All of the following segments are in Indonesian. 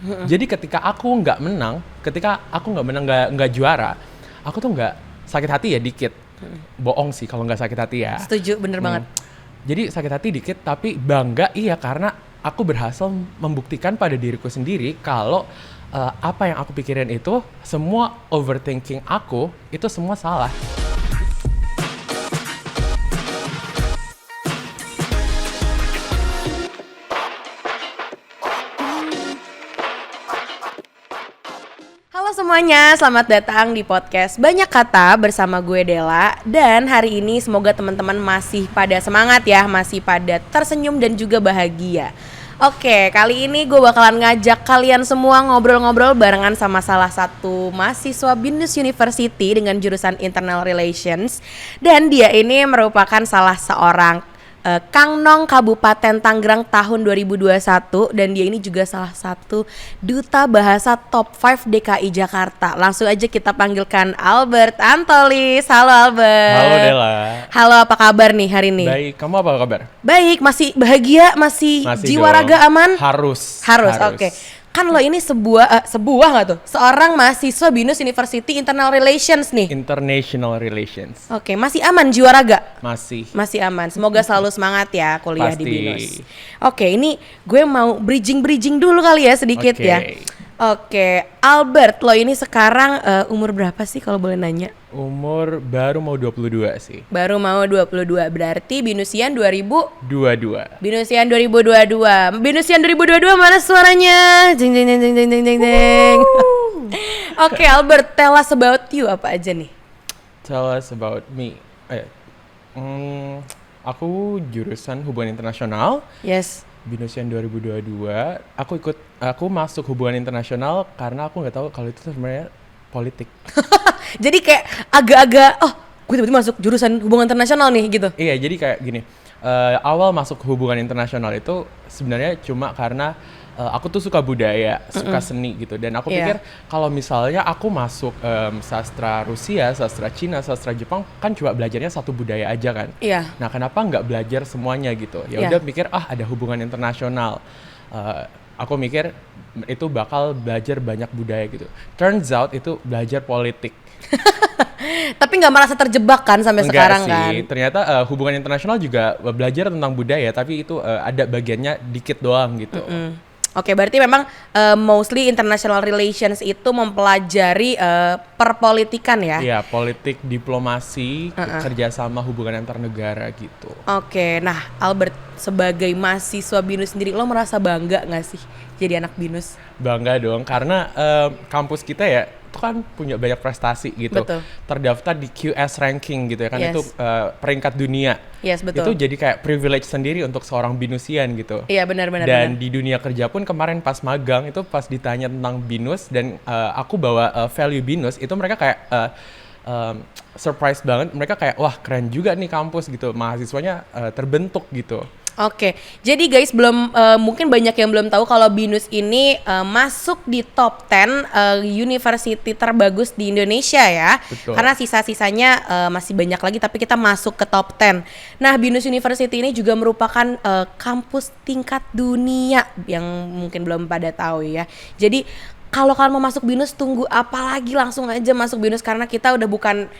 Jadi ketika aku nggak menang nggak juara, aku tuh nggak sakit hati ya dikit. Bohong sih kalau nggak sakit hati ya. Setuju, bener banget. Jadi sakit hati dikit tapi bangga iya karena aku berhasil membuktikan pada diriku sendiri kalau apa yang aku pikirin itu semua overthinking aku itu semua salah. Halo semuanya, selamat datang di podcast Banyak Kata bersama gue Della. Dan hari ini semoga teman-teman masih pada semangat ya, masih pada tersenyum dan juga bahagia. Oke, kali ini gue bakalan ngajak kalian semua ngobrol-ngobrol barengan sama salah satu mahasiswa BINUS University dengan jurusan Internal Relations. Dan dia ini merupakan salah seorang Kang Nong Kabupaten Tangerang tahun 2021 dan dia ini juga salah satu duta bahasa top 5 DKI Jakarta. Langsung aja kita panggilkan Albert Antolis. Halo Albert. Halo Della. Halo, apa kabar nih hari ini? Baik, kamu apa kabar? Baik, masih bahagia, masih jiwa dong. raga aman? Harus. Oke. Kan lo ini sebuah nggak tuh? Seorang mahasiswa BINUS University Internal Relations nih. International Relations. Oke, masih aman jiwa raga? Masih Aman. Semoga selalu semangat ya kuliah Pasti. di BINUS. Oke, ini gue mau bridging dulu kali ya sedikit Oke. ya. Oke, Albert, lo ini sekarang umur berapa sih kalau boleh nanya? Umur baru mau 22 sih. Baru mau 22, berarti BINUSian 22. BINUSian 2022. BINUSian 2022 mana suaranya? Jeng jeng jeng jeng jeng jeng jeng. Oke, Albert, tell us about you apa aja nih? Tell us about me. Aku jurusan hubungan internasional. Yes. BINUSian 2022. Aku masuk hubungan internasional karena aku nggak tahu kalau itu sebenarnya politik. Jadi kayak agak-agak gue tiba-tiba masuk jurusan hubungan internasional nih gitu. Iya, jadi kayak gini. Awal masuk hubungan internasional itu sebenarnya cuma karena aku tuh suka budaya, suka seni gitu. Dan aku pikir kalau misalnya aku masuk sastra Rusia, sastra Cina, sastra Jepang, kan cuma belajarnya satu budaya aja kan. Iya. Nah, kenapa nggak belajar semuanya gitu? Ya udah pikir ada hubungan internasional. Aku mikir itu bakal belajar banyak budaya gitu. Turns out itu belajar politik. Tapi nggak merasa terjebak kan sampai sekarang sih. kan? Ternyata hubungan internasional juga belajar tentang budaya, tapi itu ada bagiannya dikit doang gitu. Oke, berarti memang mostly international relations itu mempelajari perpolitikan ya? Iya, politik, diplomasi, kerjasama hubungan antar negara gitu. Oke, nah Albert sebagai mahasiswa BINUS sendiri, lo merasa bangga nggak sih jadi anak BINUS? Bangga dong, karena kampus kita ya itu kan punya banyak prestasi gitu. Betul. Terdaftar di QS ranking gitu ya kan, itu peringkat dunia. Yes, betul. Itu jadi kayak privilege sendiri untuk seorang BINUSian gitu. Iya, benar. Dan di dunia kerja pun kemarin pas magang itu pas ditanya tentang BINUS dan aku bawa value BINUS, itu mereka kayak surprise banget. Mereka kayak wah keren juga nih kampus gitu, mahasiswanya terbentuk gitu. Oke, jadi guys mungkin banyak yang belum tahu kalau BINUS ini masuk di top 10 university terbagus di Indonesia ya. Betul. Karena sisa-sisanya masih banyak lagi tapi kita masuk ke top 10. Nah, BINUS University ini juga merupakan kampus tingkat dunia yang mungkin belum pada tahu ya. Jadi kalau kalian mau masuk BINUS tunggu apa lagi, langsung aja masuk BINUS karena kita udah bukan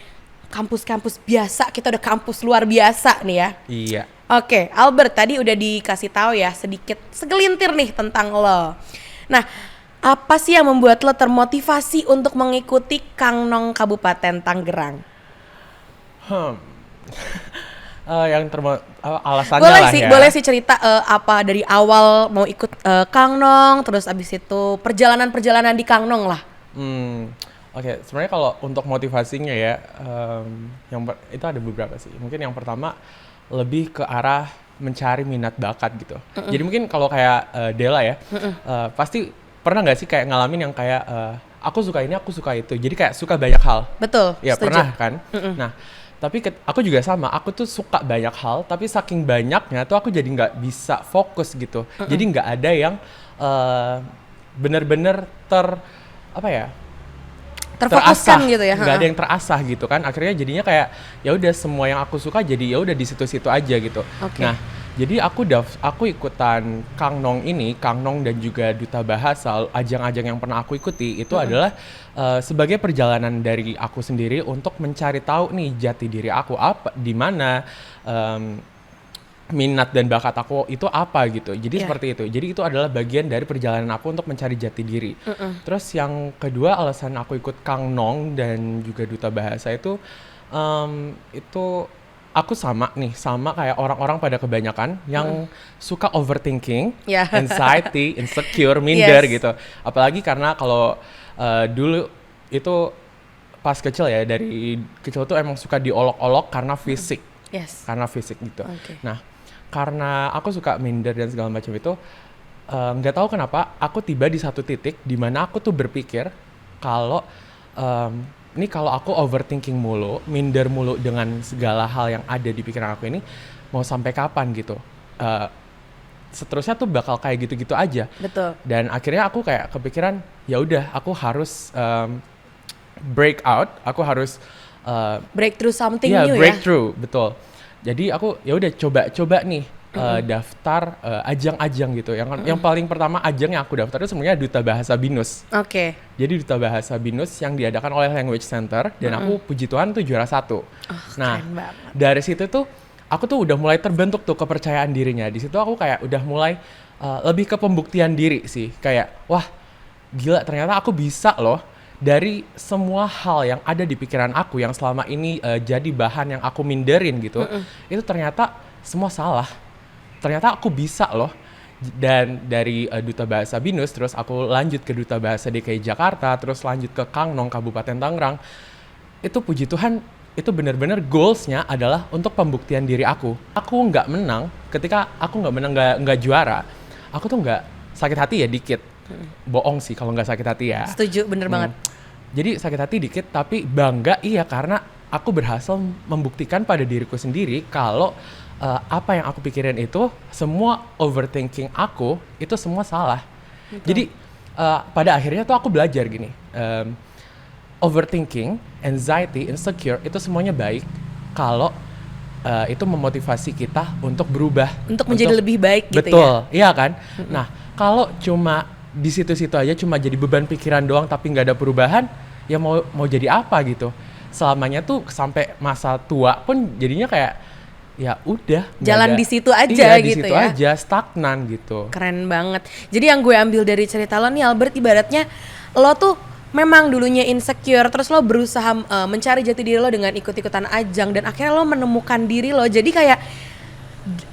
kampus-kampus biasa, kita udah kampus luar biasa nih ya. Iya. Oke, Albert tadi udah dikasih tahu ya sedikit segelintir nih tentang lo. Nah, apa sih yang membuat lo termotivasi untuk mengikuti Kang Nong Kabupaten Tangerang? Alasannya boleh sih cerita apa dari awal mau ikut Kang Nong, terus abis itu perjalanan di Kang Nong lah. Oke, sebenarnya kalau untuk motivasinya ya, itu ada beberapa sih. Mungkin yang pertama lebih ke arah mencari minat bakat gitu. Jadi mungkin kalau kayak Della ya, pasti pernah nggak sih kayak ngalamin yang kayak aku suka ini, aku suka itu. Jadi kayak suka banyak hal. Betul. Ya setuju. pernah kan. Nah, tapi aku juga sama. Aku tuh suka banyak hal, tapi saking banyaknya tuh aku jadi nggak bisa fokus gitu. Jadi nggak ada yang bener-bener terfokuskan gitu ya. Nggak ada yang terasah gitu kan. Akhirnya jadinya kayak ya udah semua yang aku suka jadi ya udah di situ-situ aja gitu. Okay. Nah, Jadi aku ikutan Kang Nong dan juga Duta Bahasa, ajang-ajang yang pernah aku ikuti itu adalah sebagai perjalanan dari aku sendiri untuk mencari tahu nih jati diri aku apa, di mana minat dan bakat aku itu apa gitu. Jadi seperti itu. Jadi itu adalah bagian dari perjalanan aku untuk mencari jati diri. Terus yang kedua alasan aku ikut Kang Nong dan juga Duta Bahasa itu aku sama kayak orang-orang pada kebanyakan yang suka overthinking, anxiety, insecure, minder gitu. Apalagi karena kalau dulu itu pas kecil ya, dari kecil tuh emang suka diolok-olok karena fisik. Karena fisik gitu. Nah, karena aku suka minder dan segala macam itu, nggak tahu kenapa aku tiba di satu titik di mana aku tuh berpikir kalau ini kalau aku overthinking mulu, minder mulu dengan segala hal yang ada di pikiran aku ini, mau sampai kapan gitu? Seterusnya tuh bakal kayak gitu-gitu aja. Betul. Dan akhirnya aku kayak kepikiran, ya udah, aku harus break out, aku harus breakthrough something new breakthrough, betul. Jadi aku ya udah coba nih daftar ajang-ajang gitu. Yang paling pertama ajang yang aku daftar itu sebenarnya Duta Bahasa BINUS. Jadi Duta Bahasa BINUS yang diadakan oleh Language Center dan aku puji Tuhan tuh juara 1. Nah, dari situ tuh aku tuh udah mulai terbentuk tuh kepercayaan dirinya. Di situ aku kayak udah mulai lebih ke pembuktian diri sih. Kayak wah, gila ternyata aku bisa loh. Dari semua hal yang ada di pikiran aku yang selama ini jadi bahan yang aku minderin gitu, itu ternyata semua salah. Ternyata aku bisa loh. Dan dari Duta Bahasa BINUS, terus aku lanjut ke Duta Bahasa DKI Jakarta, terus lanjut ke Kang Nong Kabupaten Tangerang. Itu puji Tuhan, itu benar-benar goalsnya adalah untuk pembuktian diri aku. Aku nggak menang, ketika aku nggak menang, nggak juara, aku tuh nggak sakit hati ya dikit. Bohong sih kalau nggak sakit hati ya. Setuju, bener banget. Jadi sakit hati dikit, tapi bangga karena aku berhasil membuktikan pada diriku sendiri kalau apa yang aku pikirin itu, semua overthinking aku, itu semua salah. Jadi pada akhirnya tuh aku belajar gini, overthinking, anxiety, insecure, itu semuanya baik kalau itu memotivasi kita untuk berubah. Untuk menjadi lebih baik gitu. Betul, iya kan? Nah, kalau cuma di situ-situ aja, cuma jadi beban pikiran doang tapi nggak ada perubahan, ya mau jadi apa gitu. Selamanya tuh sampai masa tua pun jadinya kayak ya udah jalan di situ aja di gitu situ ya. aja, stagnan gitu. Keren banget. Jadi yang gue ambil dari cerita lo nih Albert, ibaratnya lo tuh memang dulunya insecure, terus lo berusaha mencari jati diri lo dengan ikut-ikutan ajang, dan akhirnya lo menemukan diri lo. Jadi kayak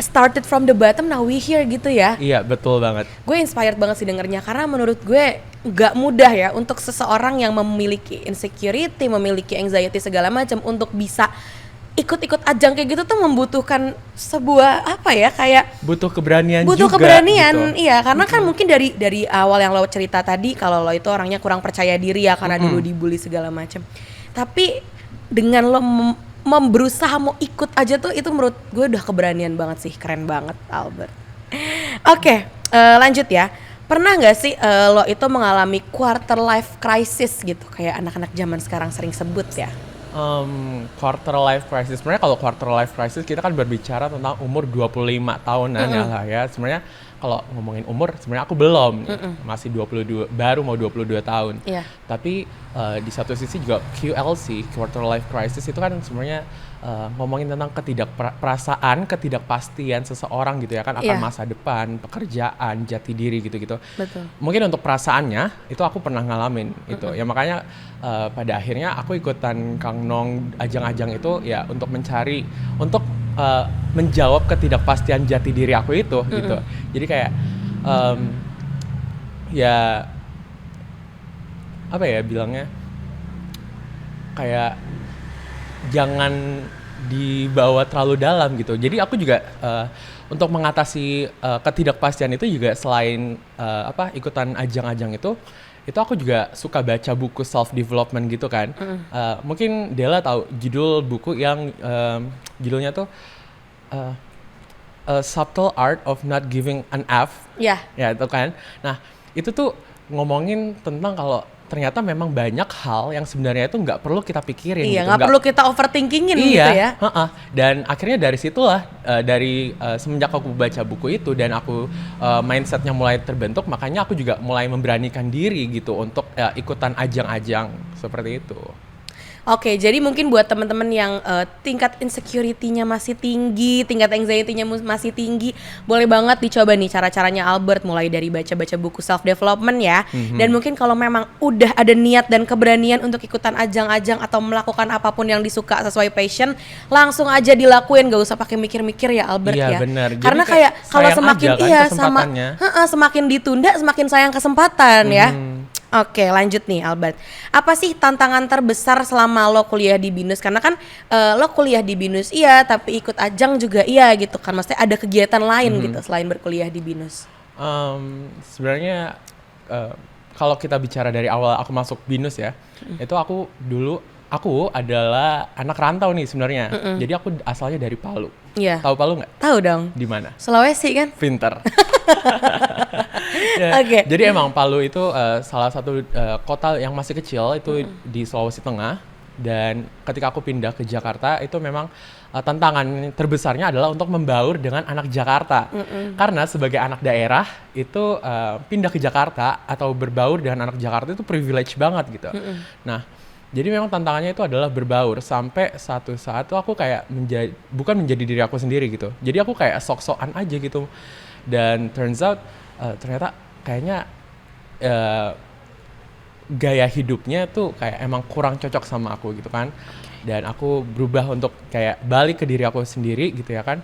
started from the bottom, now we here gitu ya. Iya, betul banget. Gue inspired banget sih dengernya, karena menurut gue gak mudah ya untuk seseorang yang memiliki insecurity, memiliki anxiety segala macam, untuk bisa ikut-ikut ajang kayak gitu tuh membutuhkan sebuah apa ya, kayak butuh keberanian butuh juga, keberanian gitu. Iya, karena kan mungkin dari awal yang lo cerita tadi, kalau lo itu orangnya kurang percaya diri ya karena dulu dibully segala macam. Tapi dengan lo berusaha mau ikut aja tuh, itu menurut gue udah keberanian banget sih. Keren banget Albert. Oke, lanjut ya. Pernah gak sih lo itu mengalami quarter life crisis gitu, kayak anak-anak zaman sekarang sering sebut ya? Quarter life crisis, sebenarnya kalau quarter life crisis kita kan berbicara tentang umur 25 tahunan ya. Sebenarnya kalau ngomongin umur, sebenarnya aku belum, masih 22, baru mau 22 tahun. Tapi di satu sisi juga QLC, quarter life crisis itu kan sebenarnya ngomongin tentang ketidakpastian seseorang gitu ya kan, akan masa depan, pekerjaan, jati diri gitu-gitu. Betul. Mungkin untuk perasaannya itu aku pernah ngalamin itu. Ya makanya pada akhirnya aku ikutan Kang Nong ajang-ajang itu ya untuk mencari, untuk menjawab ketidakpastian jati diri aku itu gitu. Jadi kayak ya apa ya bilangnya, kayak jangan dibawa terlalu dalam gitu. Jadi aku juga untuk mengatasi ketidakpastian itu juga selain ikutan ajang-ajang itu aku juga suka baca buku self development gitu kan. Mungkin Della tahu judul buku yang judulnya tuh A Subtle Art of Not Giving an F. Ya itu kan. Nah itu tuh ngomongin tentang kalau ternyata memang banyak hal yang sebenarnya itu nggak perlu kita pikirin. Iya, gitu. nggak perlu kita overthinkingin Iya, gitu ya. Dan akhirnya dari situlah, semenjak aku baca buku itu dan aku mindsetnya mulai terbentuk, makanya aku juga mulai memberanikan diri gitu untuk ikutan ajang-ajang seperti itu. Oke, jadi mungkin buat teman-teman yang tingkat insecurity-nya masih tinggi, tingkat anxiety-nya masih tinggi, boleh banget dicoba nih cara-caranya Albert, mulai dari baca-baca buku self development ya. Dan mungkin kalau memang udah ada niat dan keberanian untuk ikutan ajang-ajang atau melakukan apapun yang disuka sesuai passion, langsung aja dilakuin, gak usah pakai mikir-mikir ya Albert Iya, ya. benar. Jadi Karena kayak kalau sayang semakin aja kan iya kesempatannya. semakin ditunda semakin sayang kesempatan ya. Oke, lanjut nih Albert. Apa sih tantangan terbesar selama lo kuliah di BINUS? Karena kan lo kuliah di BINUS iya, tapi ikut ajang juga iya gitu kan. Maksudnya ada kegiatan lain gitu selain berkuliah di BINUS. Sebenarnya kalau kita bicara dari awal aku masuk BINUS ya, itu aku adalah anak rantau nih sebenarnya. Jadi aku asalnya dari Palu. Iya. Tahu Palu nggak? Tahu dong. Di mana? Sulawesi kan? Pinter. Oke. Jadi emang Palu itu salah satu kota yang masih kecil itu di Sulawesi Tengah, dan ketika aku pindah ke Jakarta itu memang tantangan terbesarnya adalah untuk membaur dengan anak Jakarta. Karena sebagai anak daerah itu pindah ke Jakarta atau berbaur dengan anak Jakarta itu privilege banget gitu. Nah, jadi memang tantangannya itu adalah berbaur, sampai satu saat tuh aku kayak bukan menjadi diri aku sendiri gitu. Jadi aku kayak sok-sokan aja gitu. Dan turns out ternyata kayaknya gaya hidupnya tuh kayak emang kurang cocok sama aku gitu kan. Dan aku berubah untuk kayak balik ke diri aku sendiri gitu ya kan.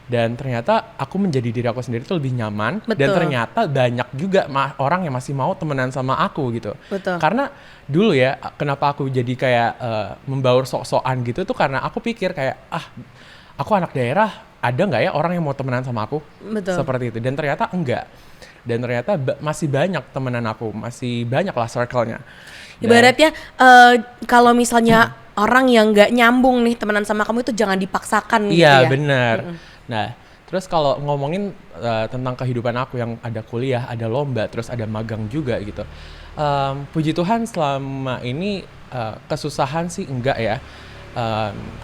Dan ternyata aku menjadi diri aku sendiri tuh lebih nyaman. Betul. Dan ternyata banyak juga orang yang masih mau temenan sama aku gitu. Betul. Karena dulu ya, kenapa aku jadi kayak membaur sok-sokan gitu tuh karena aku pikir kayak aku anak daerah, ada nggak ya orang yang mau temenan sama aku? Betul. Seperti itu. Dan ternyata enggak. Dan ternyata masih banyak temenan aku, masih banyak lah circle-nya. Ibaratnya kalau misalnya orang yang nggak nyambung nih temenan sama kamu itu jangan dipaksakan gitu ya. Iya benar. Nah, terus kalau ngomongin tentang kehidupan aku yang ada kuliah, ada lomba, terus ada magang juga gitu. Puji Tuhan selama ini kesusahan sih enggak ya.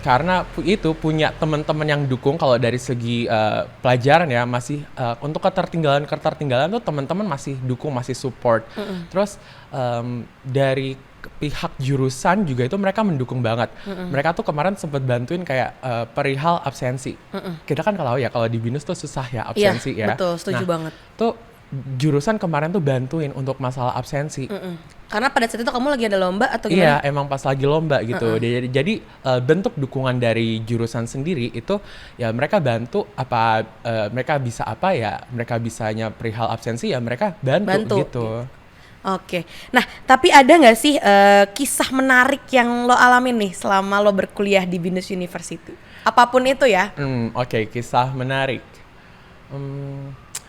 Karena itu punya teman-teman yang dukung. Kalau dari segi pelajaran ya masih untuk ketertinggalan tuh teman-teman masih dukung, masih support. Terus dari pihak jurusan juga itu mereka mendukung banget. Mereka tuh kemarin sempat bantuin kayak perihal absensi. Kita kan kalau di BINUS tuh susah ya absensi ya. Betul, setuju banget. Tuh jurusan kemarin tuh bantuin untuk masalah absensi. Karena pada saat itu kamu lagi ada lomba atau gimana? Iya, emang pas lagi lomba gitu. Jadi bentuk dukungan dari jurusan sendiri itu ya mereka bantu mereka bisa mereka bisanya perihal absensi ya mereka bantu. Gitu. Oke. Nah, tapi ada nggak sih kisah menarik yang lo alamin nih selama lo berkuliah di BINUS University? Apapun itu ya. Oke, kisah menarik.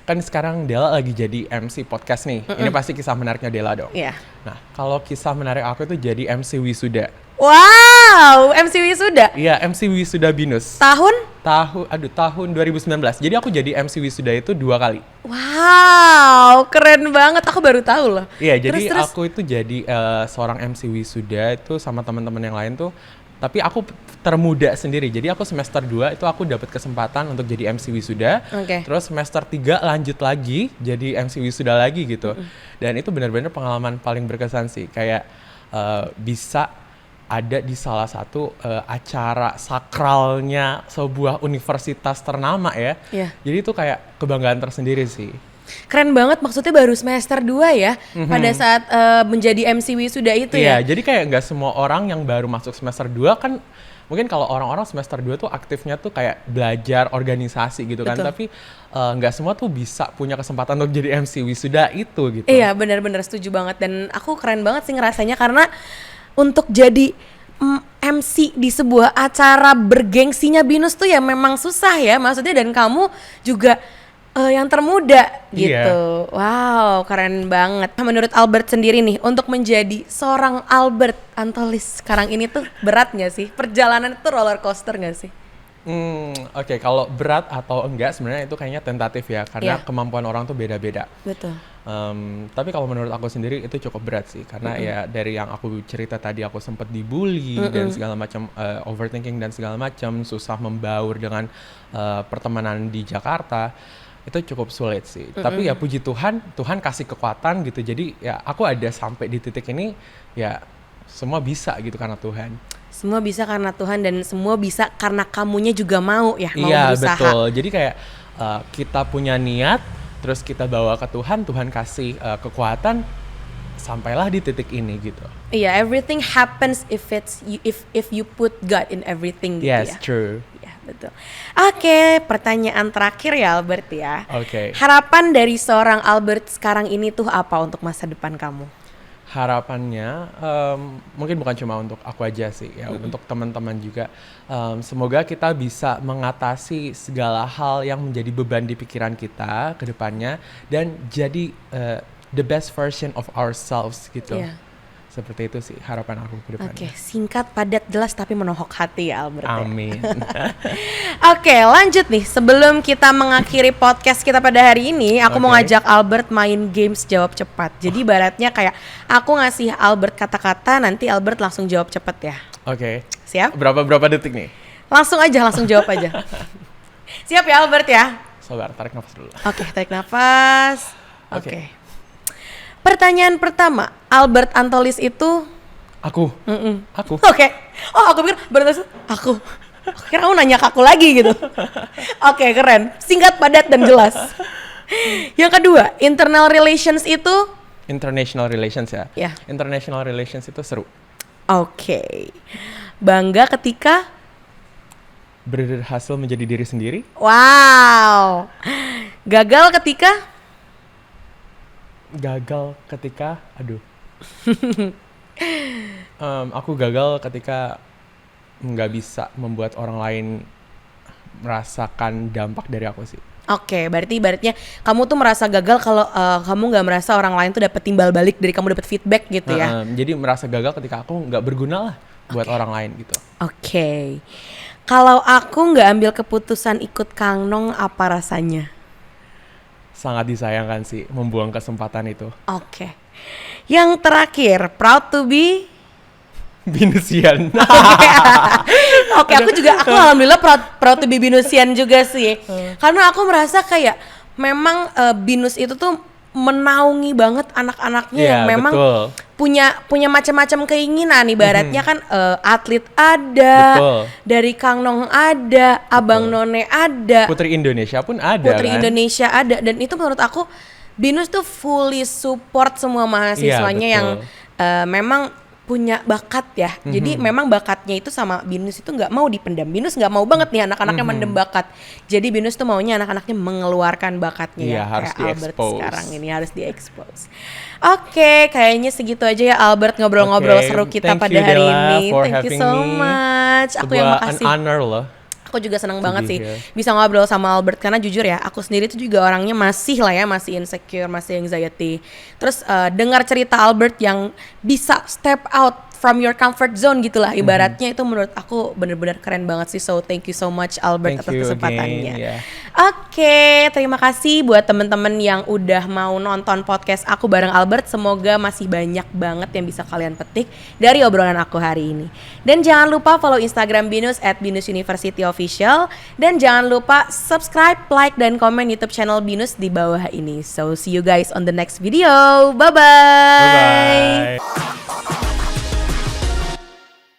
Kan sekarang Della lagi jadi MC podcast nih. Ini pasti kisah menariknya Della dong. Iya. Nah, kalau kisah menarik aku itu jadi MC Wisuda. Wow, MC Wisuda. Iya, MC Wisuda BINUS. Tahun 2019. Jadi aku jadi MC Wisuda itu 2 kali. Wow, keren banget. Aku baru tahu loh. Iya, jadi terus. aku itu jadi seorang MC Wisuda itu sama teman-teman yang lain tuh. Tapi aku termuda sendiri. Jadi aku semester 2 itu aku dapat kesempatan untuk jadi MC Wisuda. Terus semester 3 lanjut lagi jadi MC Wisuda lagi gitu. Dan itu benar-benar pengalaman paling berkesan sih. Kayak bisa ada di salah satu acara sakralnya sebuah universitas ternama ya. Jadi itu kayak kebanggaan tersendiri sih. Keren banget, maksudnya baru semester 2 ya pada saat menjadi MC Wisuda itu ya. Iya, jadi kayak nggak semua orang yang baru masuk semester 2 kan, mungkin kalau orang-orang semester 2 tuh aktifnya tuh kayak belajar organisasi gitu kan. Tapi nggak semua tuh bisa punya kesempatan untuk jadi MC Wisuda itu gitu. Iya, benar-benar setuju banget. Dan aku keren banget sih ngerasanya karena untuk jadi MC di sebuah acara bergengsinya BINUS tuh ya memang susah ya. Maksudnya dan kamu juga yang termuda gitu. Wow, keren banget. Menurut Albert sendiri nih, untuk menjadi seorang Albert Antolis sekarang ini tuh berat gak sih? Perjalanan itu roller coaster gak sih? Oke, kalau berat atau enggak sebenarnya itu kayaknya tentatif ya, karena kemampuan orang tuh beda-beda. Betul. Tapi kalau menurut aku sendiri itu cukup berat sih, karena ya dari yang aku cerita tadi, aku sempat dibully dan segala macam, overthinking dan segala macam, susah membaur dengan pertemanan di Jakarta, itu cukup sulit sih. Tapi ya puji Tuhan, Tuhan kasih kekuatan gitu. Jadi ya aku ada sampai di titik ini, ya semua bisa gitu karena Tuhan. Semua bisa karena Tuhan dan semua bisa karena kamunya juga mau ya, mau Iya berusaha. betul. Jadi kayak kita punya niat, terus kita bawa ke Tuhan, Tuhan kasih kekuatan, sampailah di titik ini gitu. Iya, everything happens if you put God in everything gitu Yes, ya. true. Iya, betul. Oke, pertanyaan terakhir ya Albert ya. Oke. Harapan dari seorang Albert sekarang ini tuh apa untuk masa depan kamu? Harapannya mungkin bukan cuma untuk aku aja sih ya, untuk teman-teman juga. Semoga kita bisa mengatasi segala hal yang menjadi beban di pikiran kita ke depannya dan jadi the best version of ourselves gitu. Iya. Seperti itu sih harapan aku ke depannya. Oke, singkat, padat, jelas tapi menohok hati ya Albert ya. Amin. Oke, lanjut nih. Sebelum kita mengakhiri podcast kita pada hari ini, aku mau ngajak Albert main games jawab cepat. Jadi ibaratnya kayak aku ngasih Albert kata-kata, nanti Albert langsung jawab cepat ya. Oke. Siap? Berapa detik nih? Langsung jawab aja. Siap ya Albert ya? Sabar, tarik nafas dulu. Oke, tarik nafas. Oke. Oke. Pertanyaan pertama, Albert Antolis itu Aku. Aku. Oke. Oh, aku pikir berarti aku. Kira kamu nanya ke aku lagi gitu. Oke, keren. Singkat, padat, dan jelas. Yang kedua, internal relations itu International relations ya. Ya. International relations itu seru. oke. Bangga ketika Berhasil menjadi diri sendiri. wow. Gagal ketika Gagal ketika, aku gagal ketika nggak bisa membuat orang lain merasakan dampak dari aku sih. Oke, berarti ibaratnya kamu tuh merasa gagal kalau kamu nggak merasa orang lain tuh dapat timbal balik dari kamu, dapat feedback gitu ya. Jadi merasa gagal ketika aku nggak berguna lah buat orang lain gitu. Oke. Kalau aku nggak ambil keputusan ikut Kang Nong, apa rasanya? Sangat disayangkan sih membuang kesempatan itu. Oke. Yang terakhir, proud to be Binusian. Oke, aku alhamdulillah proud to be Binusian juga sih. Karena aku merasa kayak memang Binus itu tuh menaungi banget anak-anaknya yang memang betul. punya macam-macam keinginan. Ibaratnya kan atlet ada, Betul. dari Kang Nong ada, Abang None ada, Putri Indonesia pun ada Putri kan? Indonesia ada, dan itu menurut aku Binus tuh fully support semua mahasiswanya Iya, yang betul. memang punya bakat ya. Jadi memang bakatnya itu sama Binus itu nggak mau dipendam. Binus nggak mau banget nih anak-anaknya mendem bakat. Jadi Binus tuh maunya anak-anaknya mengeluarkan bakatnya Iya, ya. harus Kayak Albert di-expose. sekarang ini harus di-expose. Oke, kayaknya segitu aja ya Albert ngobrol-ngobrol Oke, seru kita thank pada you, hari Della, ini. for Thank you having so me. much. Aku yang makasih. An honor loh. Aku juga senang banget be sih here. bisa ngobrol sama Albert, karena jujur ya aku sendiri tuh juga orangnya masih masih insecure, masih anxiety. Terus dengar cerita Albert yang bisa step out from your comfort zone gitulah ibaratnya, itu menurut aku bener-bener keren banget sih. So thank you so much Albert Thank atas you kesempatannya. again, yeah. Oke, terima kasih buat teman-teman yang udah mau nonton podcast aku bareng Albert. Semoga masih banyak banget yang bisa kalian petik dari obrolan aku hari ini. Dan jangan lupa follow Instagram Binus @binusuniversityofficial, dan jangan lupa subscribe, like, dan komen YouTube channel Binus di bawah ini. So see you guys on the next video. Bye bye. Bye-bye.